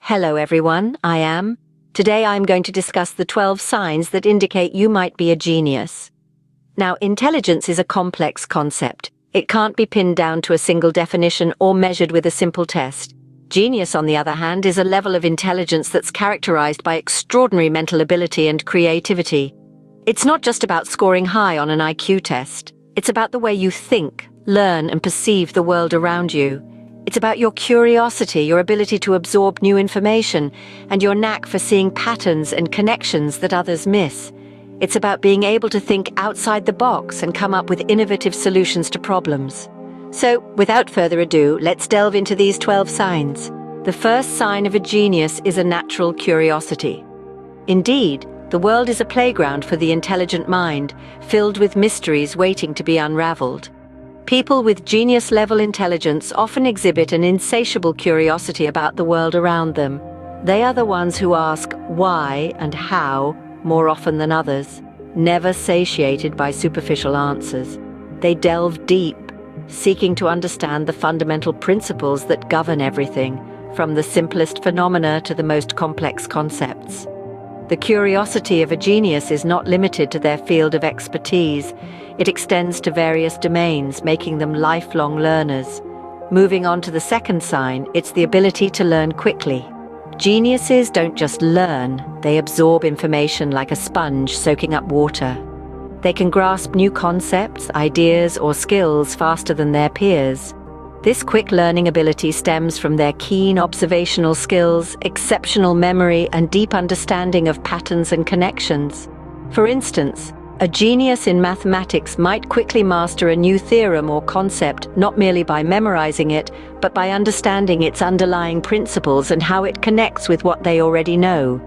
Hello everyone, I am. Today I'm going to discuss the 12 signs that indicate you might be a genius. Now, intelligence is a complex concept. It can't be pinned down to a single definition or measured with a simple test. Genius, on the other hand, is a level of intelligence that's characterized by extraordinary mental ability and creativity. It's not just about scoring high on an IQ test. It's about the way you think, learn, and perceive the world around you. It's about your curiosity, your ability to absorb new information, and your knack for seeing patterns and connections that others miss. It's about being able to think outside the box and come up with innovative solutions to problems. So, without further ado, let's delve into these 12 signs. The first sign of a genius is a natural curiosity. Indeed, the world is a playground for the intelligent mind, filled with mysteries waiting to be unraveled. People with genius-level intelligence often exhibit an insatiable curiosity about the world around them. They are the ones who ask why and how more often than others, never satiated by superficial answers. They delve deep, seeking to understand the fundamental principles that govern everything, from the simplest phenomena to the most complex concepts. The curiosity of a genius is not limited to their field of expertise. It extends to various domains, making them lifelong learners. Moving on to the second sign, it's the ability to learn quickly. Geniuses don't just learn, they absorb information like a sponge soaking up water. They can grasp new concepts, ideas, or skills faster than their peers. This quick learning ability stems from their keen observational skills, exceptional memory, and deep understanding of patterns and connections. For instance, a genius in mathematics might quickly master a new theorem or concept not merely by memorizing it, but by understanding its underlying principles and how it connects with what they already know.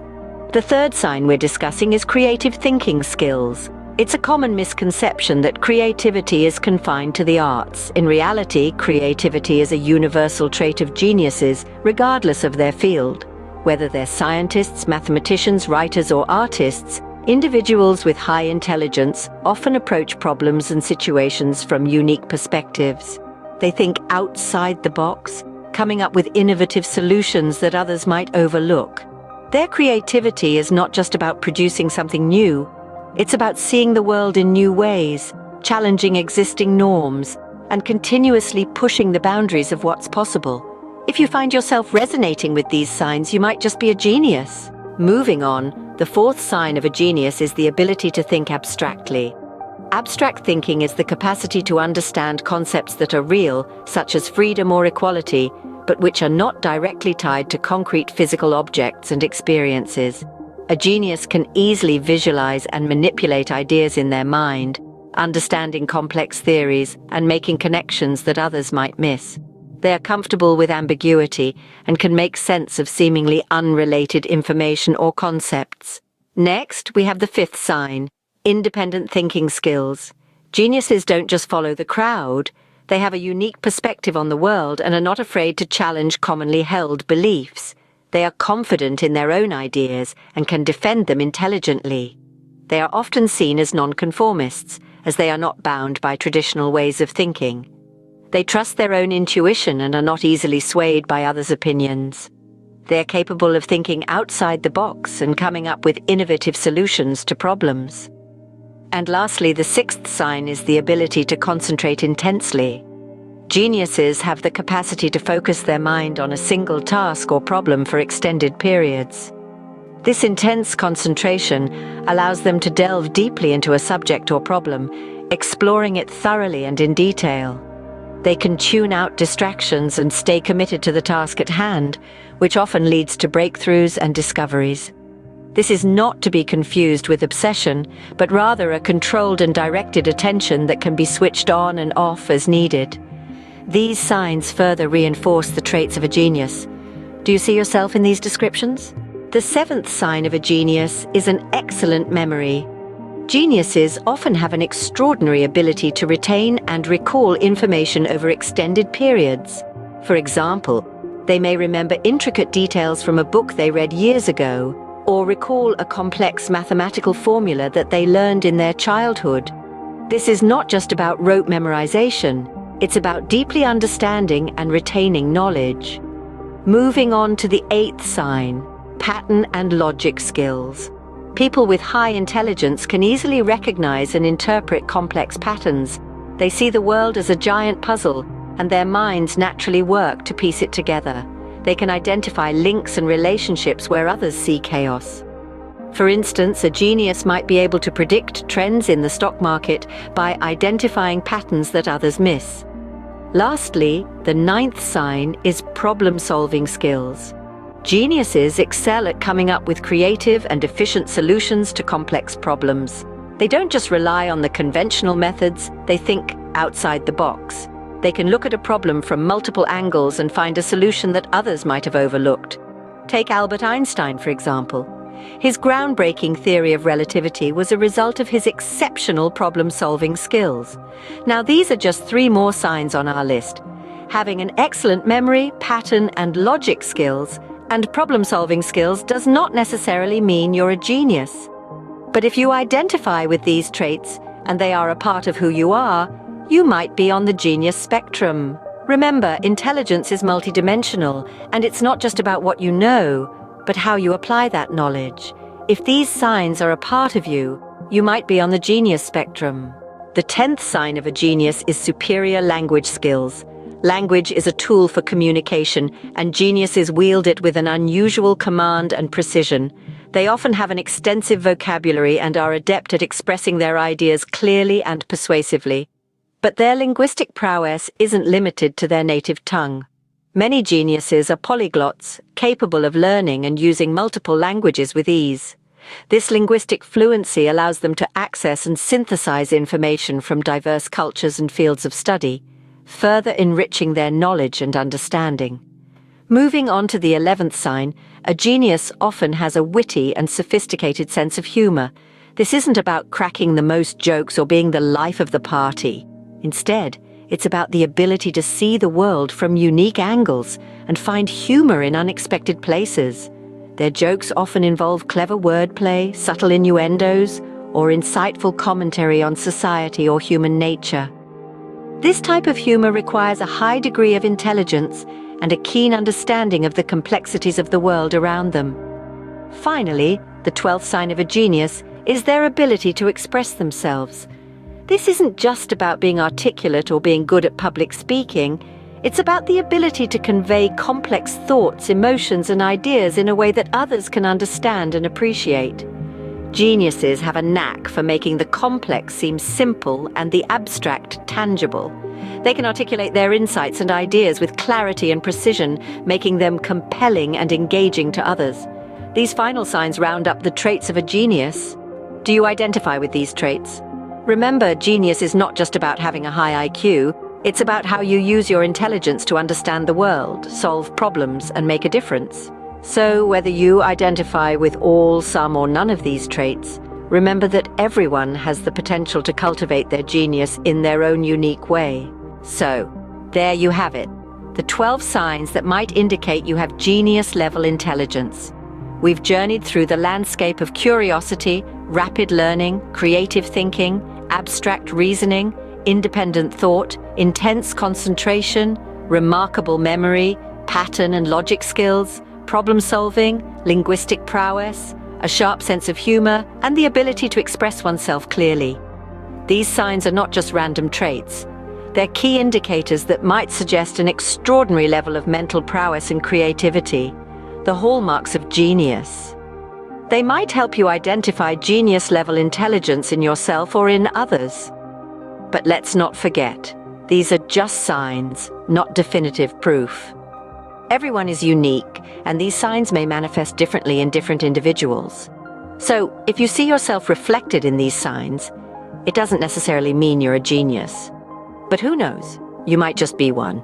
The third sign we're discussing is creative thinking skills. It's a common misconception that creativity is confined to the arts. In reality, creativity is a universal trait of geniuses, regardless of their field. Whether they're scientists, mathematicians, writers, or artists, individuals with high intelligence often approach problems and situations from unique perspectives. They think outside the box, coming up with innovative solutions that others might overlook. Their creativity is not just about producing something new. It's about seeing the world in new ways, challenging existing norms, and continuously pushing the boundaries of what's possible. If you find yourself resonating with these signs, you might just be a genius. Moving on, the fourth sign of a genius is the ability to think abstractly. Abstract thinking is the capacity to understand concepts that are real, such as freedom or equality, but which are not directly tied to concrete physical objects and experiences. A genius can easily visualize and manipulate ideas in their mind, understanding complex theories and making connections that others might miss. They are comfortable with ambiguity and can make sense of seemingly unrelated information or concepts. Next, we have the fifth sign, independent thinking skills. Geniuses don't just follow the crowd. They have a unique perspective on the world and are not afraid to challenge commonly held beliefs. They are confident in their own ideas and can defend them intelligently. They are often seen as nonconformists, as they are not bound by traditional ways of thinking. They trust their own intuition and are not easily swayed by others' opinions. They are capable of thinking outside the box and coming up with innovative solutions to problems. And lastly, the sixth sign is the ability to concentrate intensely. Geniuses have the capacity to focus their mind on a single task or problem for extended periods. This intense concentration allows them to delve deeply into a subject or problem, exploring it thoroughly and in detail. They can tune out distractions and stay committed to the task at hand, which often leads to breakthroughs and discoveries. This is not to be confused with obsession, but rather a controlled and directed attention that can be switched on and off as needed. These signs further reinforce the traits of a genius. Do you see yourself in these descriptions? The seventh sign of a genius is an excellent memory. Geniuses often have an extraordinary ability to retain and recall information over extended periods. For example, they may remember intricate details from a book they read years ago, or recall a complex mathematical formula that they learned in their childhood. This is not just about rote memorization. It's about deeply understanding and retaining knowledge. Moving on to the 8th sign, pattern and logic skills. People with high intelligence can easily recognize and interpret complex patterns. They see the world as a giant puzzle, and their minds naturally work to piece it together. They can identify links and relationships where others see chaos. For instance, a genius might be able to predict trends in the stock market by identifying patterns that others miss. Lastly, the 9th sign is problem-solving skills. Geniuses excel at coming up with creative and efficient solutions to complex problems. They don't just rely on the conventional methods, they think outside the box. They can look at a problem from multiple angles and find a solution that others might have overlooked. Take Albert Einstein, for example. His groundbreaking theory of relativity was a result of his exceptional problem-solving skills. Now, these are just 3 more signs on our list. Having an excellent memory, pattern, and logic skills, and problem-solving skills does not necessarily mean you're a genius. But if you identify with these traits, and they are a part of who you are, you might be on the genius spectrum. Remember, intelligence is multidimensional, and it's not just about what you know, but how you apply that knowledge. If these signs are a part of you, you might be on the genius spectrum. The 10th sign of a genius is superior language skills. Language is a tool for communication, and geniuses wield it with an unusual command and precision. They often have an extensive vocabulary and are adept at expressing their ideas clearly and persuasively. But their linguistic prowess isn't limited to their native tongue. Many geniuses are polyglots, capable of learning and using multiple languages with ease. This linguistic fluency allows them to access and synthesize information from diverse cultures and fields of study, further enriching their knowledge and understanding. Moving on to the 11th sign, a genius often has a witty and sophisticated sense of humor. This isn't about cracking the most jokes or being the life of the party. Instead, it's about the ability to see the world from unique angles and find humor in unexpected places. Their jokes often involve clever wordplay, subtle innuendos, or insightful commentary on society or human nature. This type of humor requires a high degree of intelligence and a keen understanding of the complexities of the world around them. Finally, the 12th sign of a genius is their ability to express themselves. This isn't just about being articulate or being good at public speaking. It's about the ability to convey complex thoughts, emotions, and ideas in a way that others can understand and appreciate. Geniuses have a knack for making the complex seem simple and the abstract tangible. They can articulate their insights and ideas with clarity and precision, making them compelling and engaging to others. These final signs round up the traits of a genius. Do you identify with these traits? Remember, genius is not just about having a high IQ. It's about how you use your intelligence to understand the world, solve problems, and make a difference. So, whether you identify with all, some, or none of these traits, remember that everyone has the potential to cultivate their genius in their own unique way. So, there you have it, the 12 signs that might indicate you have genius-level intelligence. We've journeyed through the landscape of curiosity, rapid learning, creative thinking, abstract reasoning, independent thought, intense concentration, remarkable memory, pattern and logic skills, problem-solving, linguistic prowess, a sharp sense of humor, and the ability to express oneself clearly. These signs are not just random traits. They're key indicators that might suggest an extraordinary level of mental prowess and creativity, the hallmarks of genius. They might help you identify genius-level intelligence in yourself or in others. But let's not forget, these are just signs, not definitive proof. Everyone is unique, and these signs may manifest differently in different individuals. So, if you see yourself reflected in these signs, it doesn't necessarily mean you're a genius. But who knows? You might just be one.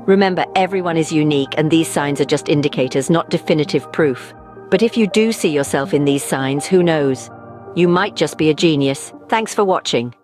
Remember, everyone is unique, and these signs are just indicators, not definitive proof. But if you do see yourself in these signs, who knows? You might just be a genius. Thanks for watching.